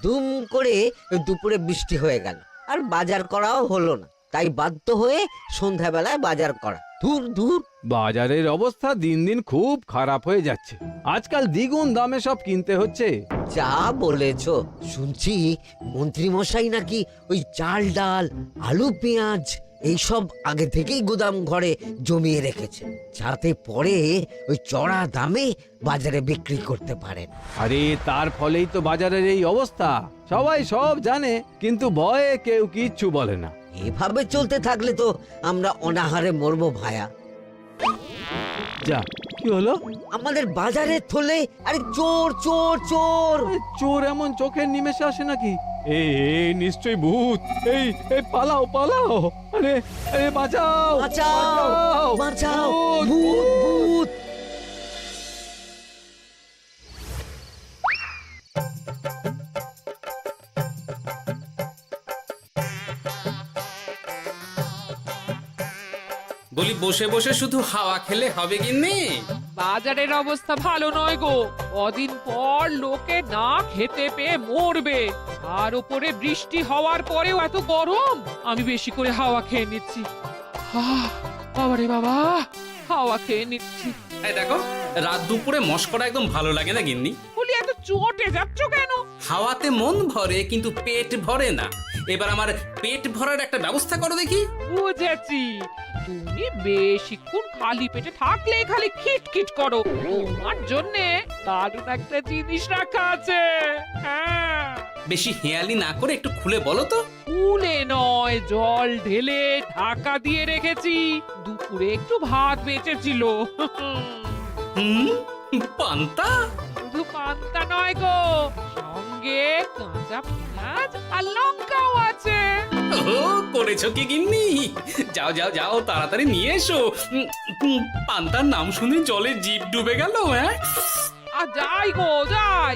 দুম করে দুপুরে বৃষ্টি হয়ে গেল, আর বাজার করাও হলো না। তাই বাধ্য হয়ে সন্ধ্যাবেলায় বাজার করা। দূর দূর। বাজারের অবস্থা দিন দিন খুব খারাপ হয়ে যাচ্ছে। আজকাল দ্বিগুণ দামে সব কিনতে হচ্ছে। যা বলেছ। শুনছি মন্ত্রী মশাই নাকি ওই চাল ডাল আলু পেঁয়াজ এইসব আগে থেকেই গুদাম ঘরে জমিয়ে রেখেছে, যাতে পরে ওই চড়া দামে বাজারে বিক্রি করতে পারেন। আরে তার ফলেই তো বাজারের এই অবস্থা। সবাই সব জানে, কিন্তু ভয়ে কেউ কিচ্ছু বলে না। এভাবে চলতে থাকলে তো আমরা অনাহারে মরবো ভায়া। যা, কি হলো? আমাদের বাজারে থলে আরে চোর চোর চোর। চোর এমন চোখের নিমেষে আসে নাকি? এই নিশ্চয়ই ভূত। এই পালাও পালাও। আরে আরে বাঁচাও বাঁচাও বাঁচাও, ভূত ভূত। বলি বসে বসে শুধু হাওয়া খেলে হবে গিন্নি? বাজারের অবস্থা ভালো নয় গো। কদিন পর লোকে না খেতে পেয়ে মরবে, আর উপরে বৃষ্টি হওয়ার পরেও এত গরম। আমি বেশি করে হাওয়া খেয়ে নিচ্ছি। বাবারে বাবা, হাওয়া খেয়ে নিচ্ছি। এই দেখো, রাত দুপুরে মস্করা একদম ভালো লাগে না গিন্নি। বলি এত চটে যাচ্ছ কেন? হাওয়াতে মন ভরে কিন্তু পেট ভরে না। এবার আমার পেট ভরার একটা ব্যবস্থা করো দেখি। বুঝেছি, তুমি বেশিক্ষণ খালি পেটে থাকলে খালি খিটখিট করো। তোমার জন্যে দারুণ একটা জিনিস রাখা আছে। হ্যাঁ, বেশি হেয়ালি না করে একটু খুলে বলো তো। ফুলে নয়, জল ঢেলে ঢাকা দিয়ে রেখেছি। দুপুরে একটু ভাত বেঁচেছিল। হুম, পান্তা? শুধু পান্তা নয় গো, সঙ্গে কাঁচা পেঁয়াজ আর লঙ্কাও আছে। ও, করেছো কি গিন্নি? যাও যাও যাও, তাড়াতাড়ি নিয়ে এসো। পান্তার নাম শুনে জলে জিভ ডুবে গেল। হ্যাঁ, আর যাই গো যাই।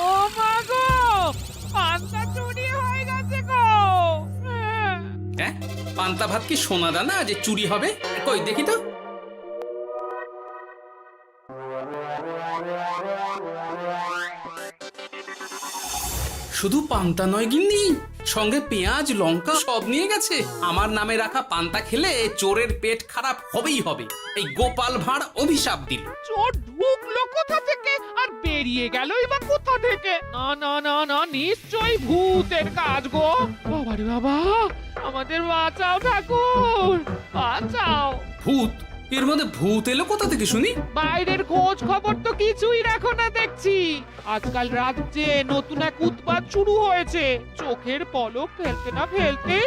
ও মা গো, পান্তা চুরি হয়ে গেছে গো। হ্যাঁ, পান্তা ভাত কি সোনা দানা যে চুরি হবে? কই দেখি তো। শুধু পান্তা নয় গিন্নি, সঙ্গে পেঁয়াজ লঙ্কা সব নিয়ে গেছে। আমার নামে রাখা পান্তা খেলে চোরের পেট খারাপ হবেই হবে। এই গোপাল ভাঁড় অভিশাপ দিল। চোর ঢুকলো কোথা থেকে আর বেরিয়ে গেলই বা কোথা থেকে? না না না না, নিশ্চয়ই ভূতের কাজ গো। বাবারে বাবা, আমাদের বাঁচাও ঠাকুর, বাঁচাও। ভূত? এর মধ্যে ভূত এলো কোথা থেকে শুনি? বাইরের খোঁজ খবর তো কিছুই রাখো না দেখছি। আজকাল রাজ্যে নতুন এক উৎপাত শুরু হয়েছে। চোখের পলক ফেলতে না ফেলতে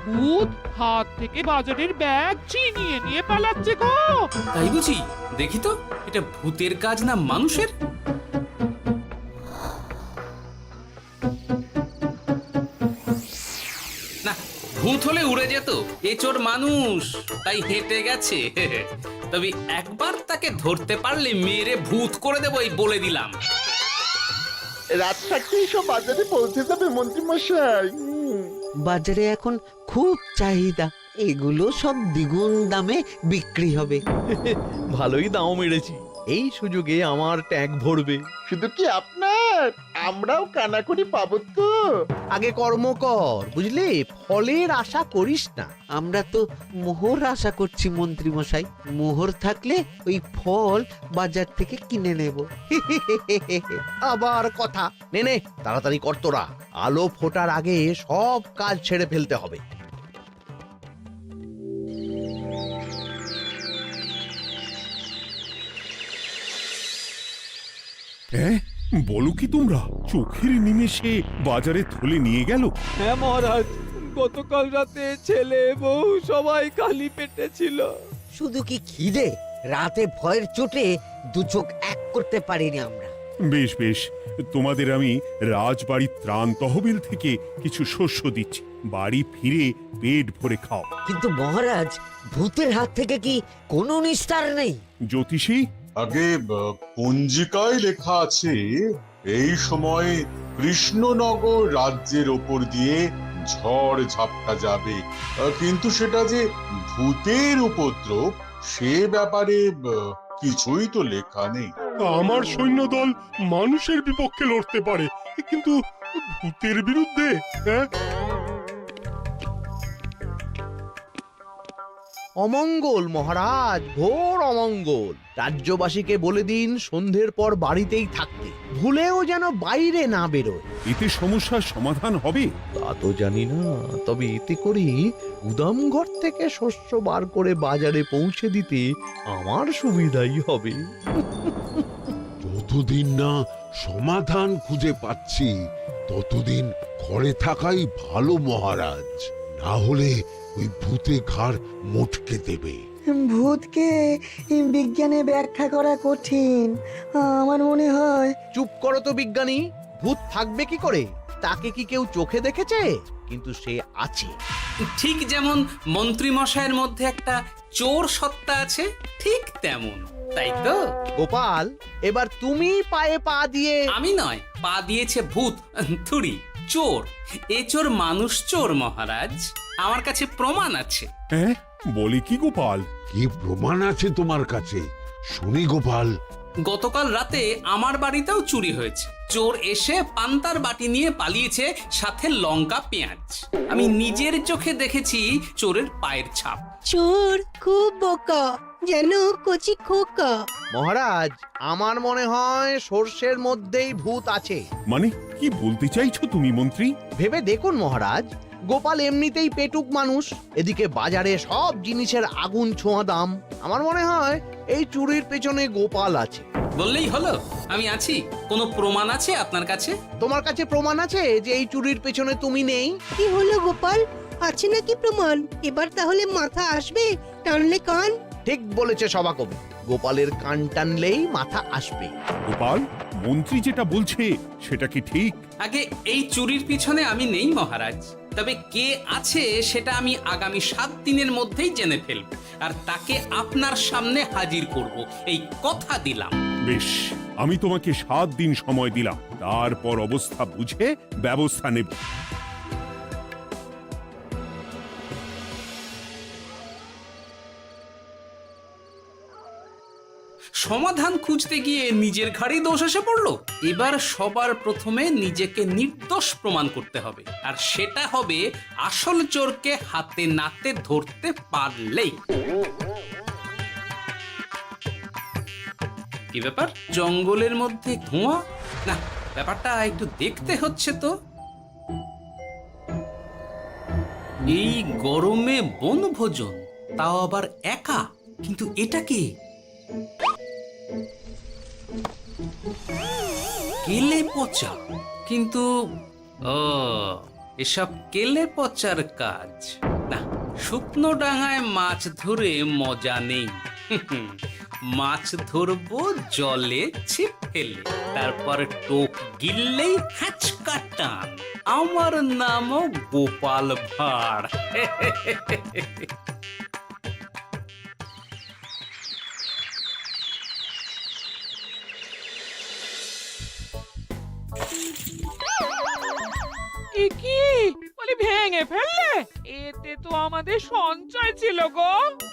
ভূত হাত থেকে বাজারের ব্যাগ ছিনিয়ে নিয়ে পালাচ্ছে গো। তাই বুঝি? দেখি তো, এটা ভূতের কাজ না মানুষের? না, ভূত হলে উড়ে যেত। এ চোর মানুষ, তাই হেঁটে গেছে। তবে একবার তাকে ধরতে পারলে মেরে ভূত করে দেবো, এই বলে দিলাম। রাত থাকতেই সব বাজারে পৌঁছে যাবে মন্ত্রী মশাই। বাজারে এখন খুব চাহিদা, এগুলো সব দ্বিগুণ দামে বিক্রি হবে। ভালোই দাম মেরেছি, এই সুযোগে আমার ট্যাঙ্ক ভরবে। শুধু কি আপনার, আমরাও কানাকড়ি পাবো তো। আগে কর্ম কর, বুঝলি, ফলের আশা করিস না। আমরা তো মোহর আশা করছি মন্ত্রী মশাই। মোহর থাকলে ওই ফল বাজার থেকে কিনে নেব। আবার কথা, নে নে তাড়াতাড়ি কর তোরা, আলো ফোটার আগে সব কাজ ছেড়ে ফেলতে হবে। বলো কি তোমরা, চোখের নিমেষে বাজারে থলে নিয়ে গেল? হ্যাঁ মহারাজ, গতকাল রাতে ছেলে বউ সবাই খালি পেটে ছিল। শুধু কি খিদে, রাতে ভয়ের চোটে দু চোখ এক করতে পারিনি আমরা। বেশ বেশ, তোমাদের আমি রাজবাড়ির ত্রাণ তহবিল থেকে কিছু শস্য দিচ্ছি, বাড়ি ফিরে পেট ভরে খাও। কিন্তু মহারাজ, ভূতের হাত থেকে কি কোনো নিস্তার নেই? জ্যোতিষী, আগে পঞ্জিকায় লেখা আছে এই সময় কৃষ্ণনগর রাজ্যের ওপর দিয়ে ঝড় ঝাপটা যাবে, কিন্তু সেটা যে ভূতের উপদ্রব সে ব্যাপারে কিছুই তো লেখা নেই। আমার সৈন্যদল মানুষের বিপক্ষে লড়তে পারে, কিন্তু ভূতের বিরুদ্ধে? হ্যাঁ, অমঙ্গল মহারাজ, ঘোর অমঙ্গল। রাজ্যবাসীকে বলে দিন সন্ধ্যের পর বাড়িতেই থাকতে, ভুলেও যেন বাইরে না বেরোয়। এতে সমস্যার সমাধান হবে? তা তো জানি না, তবে এতে করে গুদাম ঘর থেকে শস্য বার করে বাজারে পৌঁছে দিতে আমার সুবিধাই হবে। যতদিন না সমাধান খুঁজে পাচ্ছি ততদিন ঘরে থাকাই ভালো মহারাজ, না হলে ওই ভূতে ঘাড় মোটকে দেবে। ভূতকে বিজ্ঞানে ব্যাখ্যা করা কঠিন, আমার মনে হয়। চুপ করো তো বিজ্ঞানী, ভূত থাকবে কি করে? তাকে কি কেউ চোখে দেখেছে? কিন্তু সে আছে। ঠিক যেমন মন্ত্রী মশাইয়ের মধ্যে একটা চোর সত্তা আছে, ঠিক তেমন, তাই তো? গোপাল, এবার তুমি পায়ে পা দিয়ে। আমি নয়, পা দিয়েছে ভূত, থুড়ি চোর। এ চোর মানুষ চোর মহারাজ, আমার কাছে প্রমাণ আছে। হ্যাঁ, বলে কি গোপাল? কি প্রমাণ আছে তোমার কাছে? শুনি গোপাল। গতকাল রাতে আমার বাড়িতেও চুরি হয়েছে। চোর এসে পান্তার বাটি নিয়ে পালিয়েছে, সাথে লঙ্কা পেঁয়াজ। আমি নিজের চোখে দেখেছি চোরের পায়ের ছাপ। চোর খুব বোকা, যেন কচি খোকা। মহারাজ, আমার মনে হয় সর্ষের মধ্যেই ভূত আছে। মানে কি বলতে চাইছো তুমি মন্ত্রী? ভেবে দেখুন মহারাজ, গোপাল এমনিতেই পেটুক মানুষ, এদিকে বাজারে সব জিনিসের আগুন ছোঁয়া দাম। আমার মনে হয় এই চুরির পেছনে গোপাল আছে। বললেই হলো আমি আছি। কোনো প্রমাণ আছে আপনার কাছে? তোমার কাছে প্রমাণ আছে যে এই চুরির পেছনে তুমি নেই? কি হলো গোপাল, আছে নাকি প্রমাণ? এবার তাহলে মাথা আসবে, টানলে কান। ঠিক বলেছে সভাকবি, গোপালের কান টানলেই মাথা আসবে। গোপাল, মন্ত্রী যেটা বলছে সেটা কি ঠিক? আগে এই চুরির পিছনে আমি নেই মহারাজ, তবে কে আছে সেটা আমি আগামী 7 দিনের মধ্যেই জেনে ফেলব, আর তাকে আপনার সামনে হাজির করব, এই কথা দিলাম। বেশ, আমি তোমাকে 7 দিন সময় দিলাম, তারপর অবস্থা বুঝে ব্যবস্থা নেব। সমাধান খুঁজতে গিয়ে নিজের ঘাড়েই দোষ এসে পড়লো। এবার সবার প্রথমে নিজেকে নির্দোষ প্রমাণ করতে হবে, আর সেটা হবে আসল চোরকে হাতে নাতে ধরতে পারলেই। কি ব্যাপার, জঙ্গলের মধ্যে ধোঁয়া? না, ব্যাপারটা একটু দেখতে হচ্ছে তো। এই গরমে বনভোজন, তাও আবার একা, কিন্তু এটা কি? কেলে পচা, কিন্তু ও এসব কেলে পচার কাজ না। শুকনো ডাঙায় মাছ ধরে মজা নেই। মাছ ধরবো জলে ছিপ ফেলে, তারপর টোপ গিললেই হ্যাচকা টান। আমার নামও গোপাল ভাঁড়। কি বলি, ভেঙে ফেললে? এতে তো আমাদের সঞ্চয় ছিল গো।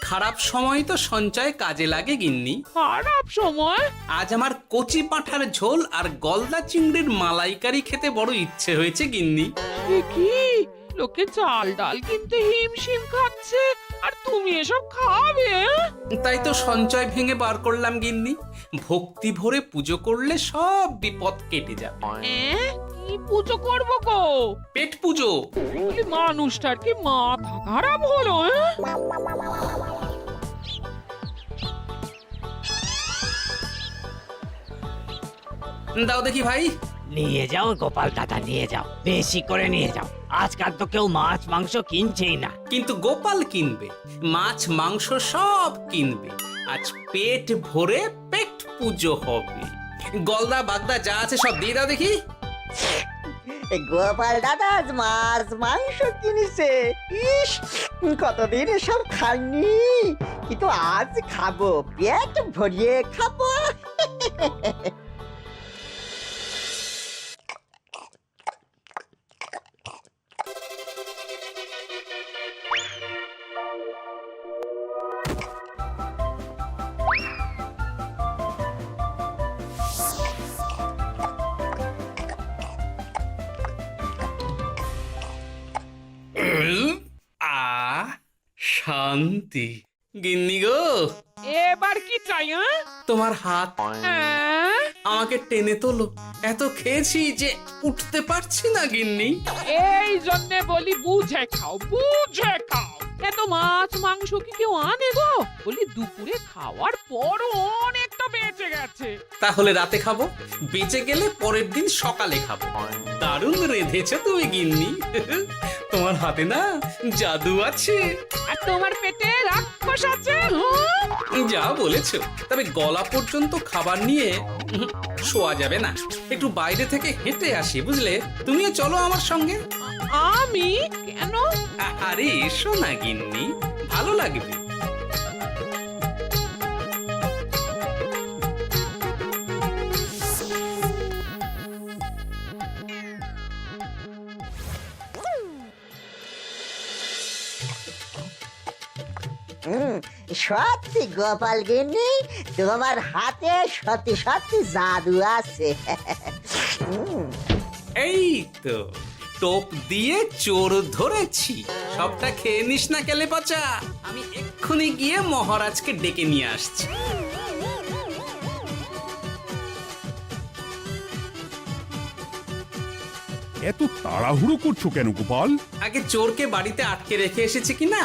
খারাপ সময় তো সঞ্চয় কাজে লাগে গিন্নি। খারাপ সময়? আজ আমার কচি পাঁঠার ঝোল আর গলদা চিংড়ির মালাইকারি খেতে বড় ইচ্ছে হয়েছে গিন্নি। কি লোকে চাল ডাল কিনতে হিমশিম খাচ্ছে, আর তুমি এসব খাবে? তাই তো সঞ্চয় ভেঙে বার করলাম গিন্নি। ভক্তি ভরে পুজো করলে সব বিপদ কেটে যাবে। কি পুজো করবো গো? পেট পুজো। বলি, মানুষটার কি মাথা খারাপ হলো? দাও দেখি ভাই। নিয়ে যাও গোপাল দাদা, নিয়ে যাও, বেশি করে নিয়ে যাও। আজকাল তো কেউ মাছ মাংস কিনছেই না। কিন্তু গোপাল কিনবে, মাছ মাংস সব কিনবে। আজ পেট ভরে পেট পুজো হবে। গলদা বাগদা যা আছে সব দিয়ে দাও দেখি। গোপাল দাদা মাছ মাংস কিনেছে, ইস কতদিন সব খাইনি, কিন্তু আজ খাবো, পেট ভরিয়ে খাবো। শান্তি। গিন্নি গো, এবার কি চাই? তোমার হাত হ্যাঁ? আমাকে টেনে তোলো। এত খেয়েছি যে উঠতে পারছি না গিন্নি। এই জন্যে বলি বুঝে খাও, বুঝে খাও। এত মাছ মাংস কি কেউ আনে গো? বলি দুপুরে খাওয়ার পরও অনেকটা বেঁচে গেছে। তাহলে রাতে খাবো, বেঁচে গেলে পরের দিন সকালে খাবো। দারুণ রেঁধেছো তুমি গিন্নি। তোমার হাতে না জাদু আছে। আর তোমার পেটে রাক্ষস আছে। হ্যাঁ? যা বলেছো, তবে গলা পর্যন্ত খাবার নিয়ে শোয়া যাবে না। একটু বাইরে থেকে হেঁটে আসি, বুঝলে? তুমিও চলো আমার সঙ্গে। আমি কেন? আরে এসো না গিন্নি, ভালো লাগবে। সত্যি গোপাল গিন্নি, তোমার হাতে সত্যি সত্যি জাদু আছে। এই তো টোপ দিয়ে চোর ধরেছি। সবটা খেয়ে নিস না কেলে পচা। আমি এক্ষুনি গিয়ে মহারাজকে ডেকে নিয়ে আসছি। এত তাড়াহুড়ো করছো কেন গোপাল? আগে চোরকে বাড়িতে আটকে রেখে এসেছে কিনা,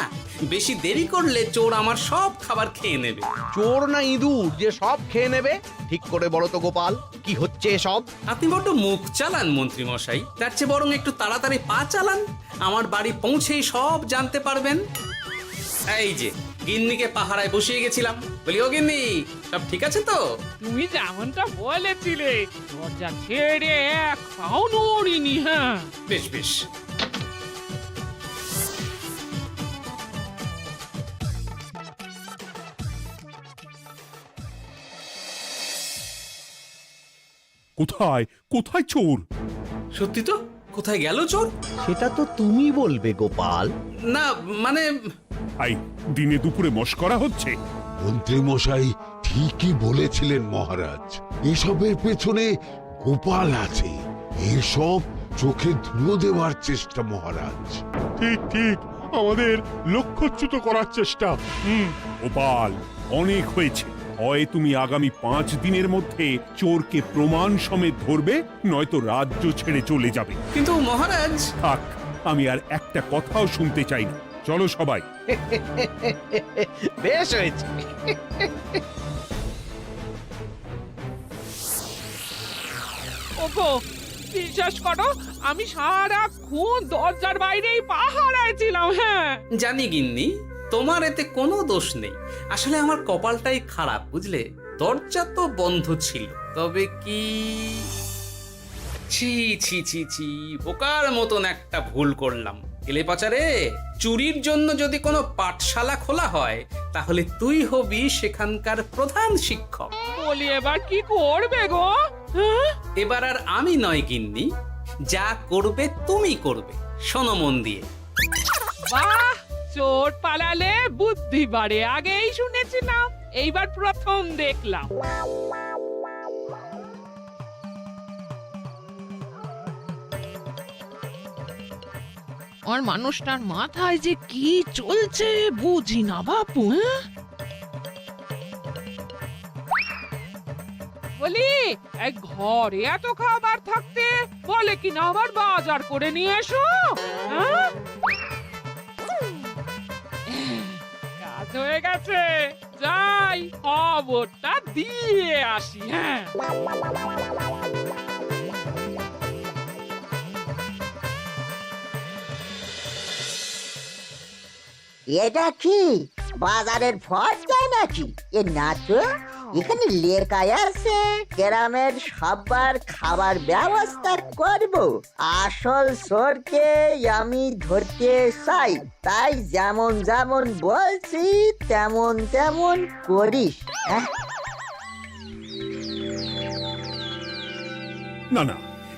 বেশি দেরি করলে চোর আমার সব খাবার খেয়ে নেবে। চোর না ইঁদুর যে সব খেয়ে নেবে? ঠিক করে বলো তো গোপাল, কি হচ্ছে এসব? আপনি বড্ড মুখ চালান মন্ত্রী মশাই, তার চেয়ে বরং একটু তাড়াতাড়ি পা চালান। আমার বাড়ি পৌঁছেই সব জানতে পারবেন। এই যে গিন্নিকে পাহারায় বসিয়ে গেছিলাম, বলি ও গিন্নি, সব ঠিক আছে তো? তুমি যেমনটা বলেছিলে, দরজা ছেড়ে এক পাও নড়িনি। হ্যাঁ, বেশ বেশ। কোথায় কোথায় চোর? সত্যি তো, কোথায় গেল চোর? সেটা তো তুমি বলবে গোপাল। না মানে আই দিনে দুপুরে মশকরা হচ্ছে। মন্ত্রী মশাই ঠিকই বলেছিলেন মহারাজ, এসবের পেছনে গোপাল আছে। এসব চোখে ধুলো দেওয়ার চেষ্টা মহারাজ। ঠিক ঠিক, আমাদের লক্ষ্যচ্যুত করার চেষ্টা। গোপাল, অনেক হয়েছে। হয় তুমি আগামী 5 দিনের মধ্যে চোরকে প্রমাণ সমেত ধরবে, নয়তো রাজ্য ছেড়ে চলে যাবে। কিন্তু মহারাজ। থাক, আমি আর একটা কথাও শুনতে চাই না। চলো সবাই। বেশ হয়েছে। ওগো, বিশ্বাস করো, আমি সারাক্ষণ দরজার বাইরেই পাহারায় ছিলাম। হ্যাঁ, জানি গিন্নি, তোমার এতে কোনো দোষ নেই। আসলে আমার কপালটাই খারাপ, বুঝলে? দরজা তো বন্ধ ছিল, তবে কি ছি ছি ছি ছি, বোকার মতন একটা ভুল করলাম। এলে পাচারে, চুরির জন্য যদি কোনো পাঠশালা খোলা হয়, তাহলে তুই হবি সেখানকার প্রধান শিক্ষক। বলি এবার কি করবে গো? হ্যাঁ? এবার আর আমি নয় গিন্নি, যা করবে তুমি করবে। শোনো মন দিয়ে। বাহ, চোর পালালে বুদ্ধি বাড়ে, আগেই শুনেছিলাম, এইবার প্রথম দেখলাম। আর মানুষটার মাথায় যে কি চলছে বুঝি না বাপু। হ্যাঁ, বলি এক ঘরে এত খাবার থাকতে বলে কি না আবার বাজার করে নিয়ে এসো। হ্যাঁ, কাজ হয়ে গেছে, যাই খবরটা দিয়ে আসি। হ্যাঁ, এটা কি বাজারের ফর্দা নাকি? এ না তো, এখানে লেখাই আছে গ্রামের সবার খাবার ব্যবস্থা করব। আসল চোরকে আমি ধরতে চাই, তাই যেমন যেমন বলছি তেমন তেমন করিস। না না,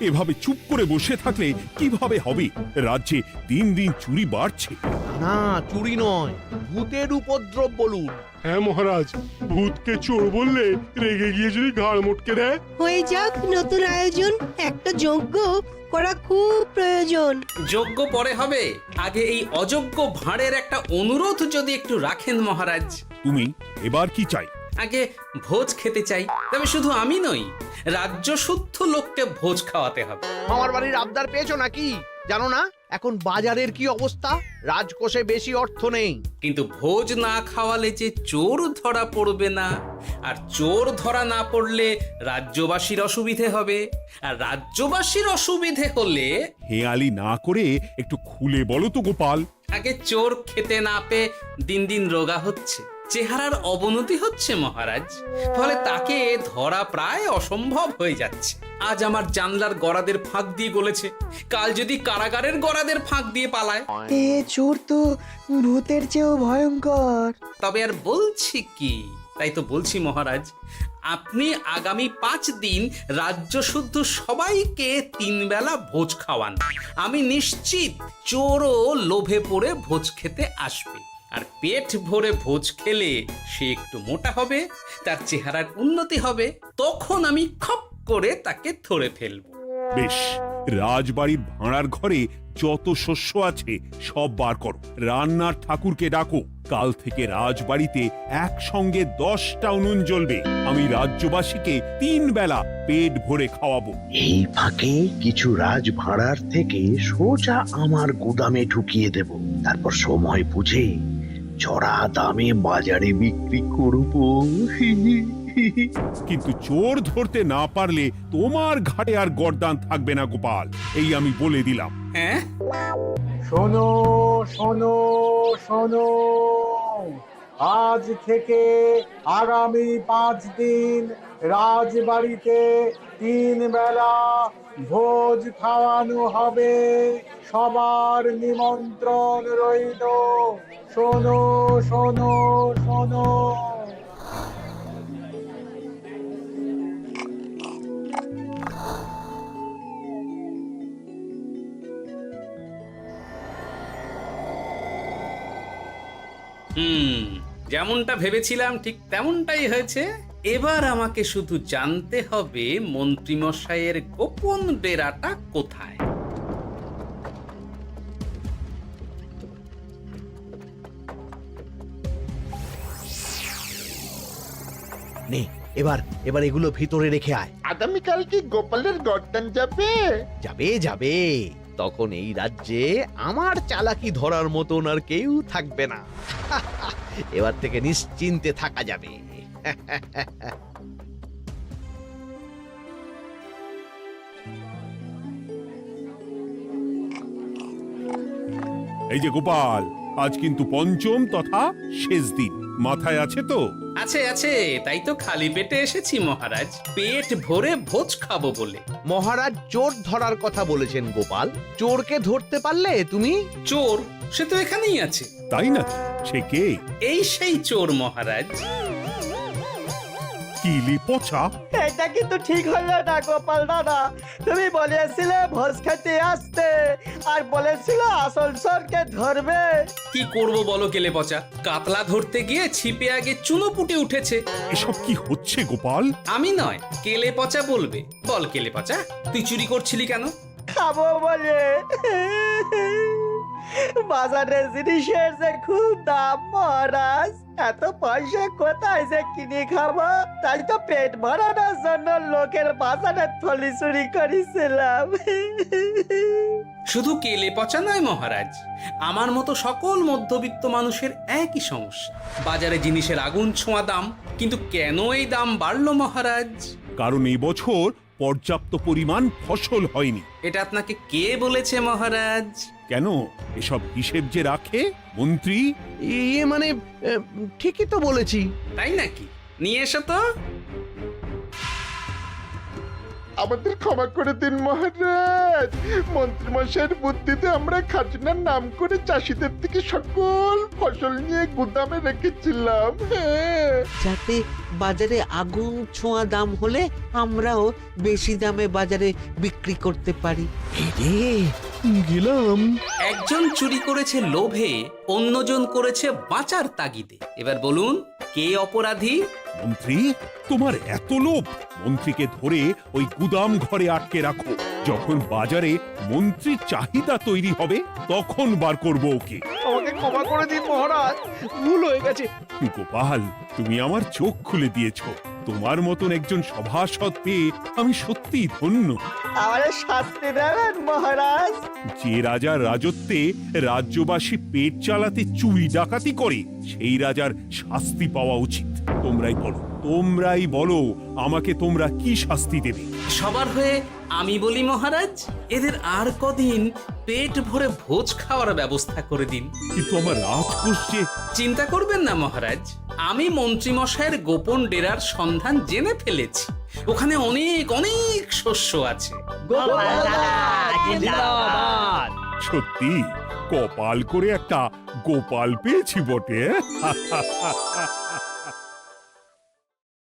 এভাবে চুপ করে বসে থাকলে কিভাবে হবে? রাজ্যে দিন দিন চুরি বাড়ছে। না, চুরি নয়, ভূতের উপদ্রব বলুন। হ্যাঁ মহারাজ, ভূতকে চোর বললে রেগে গিয়ে যদি ঘাড় মোটকে দেয়। হয়ে যাক নতুন আয়োজন, একটা যজ্ঞ করা খুব প্রয়োজন। যোগ্য পরে হবে, আগে এই অযোগ্য ভাঁড়ের একটা অনুরোধ যদি একটু রাখেন মহারাজ। তুমি এবার কি চাই? আগে ভোজ খেতে চাই, তবে শুধু আমি নই, রাজ্য শুদ্ধ লোককে ভোজ খাওয়াতে হবে। আমার বাড়ির আবদার পেয়েছো নাকি? জানো না এখন বাজারের কি অবস্থা? রাজকোষে বেশি অর্থ নেই। কিন্তু ভোজ না খাওয়ালে যে চোর ধরা পড়বে না, আর চোর ধরা না পড়লে রাজ্যবাসীর অসুবিধে হবে, আর রাজ্যবাসীর অসুবিধে হলে হেয়ালি না করে একটু খুলে বলো তো গোপাল। আগে চোর খেতে না পেয়ে দিন দিন রোগা হচ্ছে, চেহারার অবনতি হচ্ছে মহারাজ, ফলে তাকে ধরা প্রায় অসম্ভব হয়ে যাচ্ছে। আজ আমার জানলার গড়াদের ফাঁক দিয়ে গলেছে, কাল যদি কারাগারের গড়াদের ফাঁক দিয়ে পালায়। এ চোর তো ভূতের চেয়েও ভয়ঙ্কর। তবে আর বলছি কি, তাই তো বলছি মহারাজ, আপনি আগামী 5 দিন রাজ্য শুদ্ধ সবাইকে 3 বেলা ভোজ খাওয়ান। আমি নিশ্চিত চোরও লোভে পড়ে ভোজ খেতে আসবে, আর পেট ভরে ভোজ খেলে সে একটু মোটা হবে, তার চেহারার উন্নতি হবে, তখন আমি খপ করে তাকে ধরে ফেলব। বেশ, রাজবাড়ির ভাঁড়ার ঘরে যত শস্য আছে সব বার করো, রান্নার ঠাকুরকে ডাকো। কাল থেকে রাজবাড়িতে একসঙ্গে 10টা উনুন জ্বলবে। আমি রাজ্যবাসীকে 3 বেলা পেট ভরে খাওয়াবো। এই ফাঁকে কিছু রাজ ভাড়ার থেকে সোজা আমার গুদামে ঢুকিয়ে দেব, তারপর সময় বুঝে চড়া দামে বাজারে বিক্রি করব। কিন্তু চোর ধরতে না পারলে তোমার ঘাটে আর গর্দান থাকবে না গোপাল, এই আমি বলে দিলাম। হ্যাঁ, শোনো শোনো শোনো, আজ থেকে আগামী 5 দিন রাজবাড়িতে 3 বেলা ভোজ খাওয়ানো হবে। সবার নিমন্ত্রণ রইল। শোনো শোনো শোনো। যেমনটা ভেবেছিলাম ঠিক তেমনটাই হয়েছে। এবার আমাকে শুধু জানতে হবে মন্ত্রীমশাইয়ের গোপন ডেরাটা কোথায়। নে, এবার এগুলো ভিতরে রেখে আয়। আগামীকাল কি গোপালের গর্দান যাবে? যাবে যাবে, তখন এই রাজ্যে আমার চালাকি ধরার মতন আর কেউ থাকবে না। এবার থেকে নিশ্চিন্তে থাকা যাবে। এই যে গোপাল, আজ কিন্তু পঞ্চম তথা শেষ দিন, মাথায় আছে তো? আছে আছে, তাই তো খালি পেটে এসেছি মহারাজ, পেট ভরে ভোজ খাবো বলে। মহারাজ চোর ধরার কথা বলেছেন গোপাল, চোরকে ধরতে পারলে তুমি? চোর সে তো এখানেই আছে। তাই না? সে কে? এই সেই চোর মহারাজ। কিলি পচা। এটা কিন্তু ঠিক হলো না গোপাল দাদা। তুমি বলেছিলে ভোজ খেতে আসতে, আর বলেছিলে আসল চোরকে ধরবে। কি করব বলো কেলে পচা, কাতলা ধরতে গিয়ে ছিপে আগে চুনো পুটে উঠেছে। এসব কি হচ্ছে গোপাল? আমি নয়, কেলে পচা বলবে। বল কেলে পচা, তুই চুরি করছিলি কেন? খাবো বলে। বাজারে জিনিসের যে খুব দাম মহারাজ, এত পয়সা কোথায় যে কিনে খাবো, তাই তো পেট ভরানোর জন্য লোকের বাজারে থলি চুরি করেছিলাম। শুধু কেলে পচা নয় মহারাজ, আমার মতো সকল মধ্যবিত্ত মানুষের একই সমস্যা। বাজারে জিনিসের আগুন ছোঁয়া দাম, কিন্তু কেন এই দাম বাড়লো মহারাজ? কারণ এই বছর পর্যাপ্ত পরিমাণ ফসল হয়নি। এটা আপনাকে কে বলেছে মহারাজ? কেন, এসব হিসেব যে রাখে মন্ত্রী। ইয়ে মানে ঠিকই তো বলেছি। তাই নাকি? নিয়ে এসো তো। আমাদের ক্ষমা করে দিন মহারাজ। মন্ত্রীমশাইয়ের বুদ্ধিতে আমরা খাজনার নাম করে চাষিদের থেকে সকল ফসল নিয়ে গুদামে রেখেছিলাম। হ্যাঁ। যাতে বাজারে আগুন ছোঁয়া দাম হলে আমরাও বেশি দামে বাজারে বিক্রি করতে পারি। গেলাম। একজন চুরি করেছে লোভে, অন্যজন করেছে বাঁচার তাগিদে। এবার বলুন কে অপরাধী? মন্ত্রী, তোমার এত লোভ! মন্ত্রীকে ধরে ওই গুদাম ঘরে আটকে রাখো। যখন বাজারে মন্ত্রীর চাহিদা তৈরি হবে তখন বার করবো ওকে। আমাকে ক্ষমা করে দিন মহারাজ, ভুল হয়ে গেছে। গোপাল, তুমি আমার চোখ খুলে দিয়েছো। তোমার মতন একজন সভাসদ পেয়ে আমি সত্যিই ধন্য। আমাদের শাস্তি দেবেন মহারাজ? যে রাজার রাজত্বে রাজ্যবাসী পেট চালাতে চুরি ডাকাতি করে সেই রাজার শাস্তি পাওয়া উচিত। তোমরাই বলো আমাকে তোমরা কি শাস্তি দেবে? সবার হয়ে আমি বলি মহারাজ, এদের আর কদিন পেট ভরে ভোজ খাওয়ার ব্যবস্থা করে দিন। কিন্তু আমার রাজকোষ যে... চিন্তা করবেন না মহারাজ, আমি মন্ত্রীমশাইয়ের গোপন ডেরার সন্ধান জেনে ফেলেছি। ওখানে অনেক অনেক শস্য আছে। সত্যি কপাল করে একটা গোপাল পেয়েছি বটে।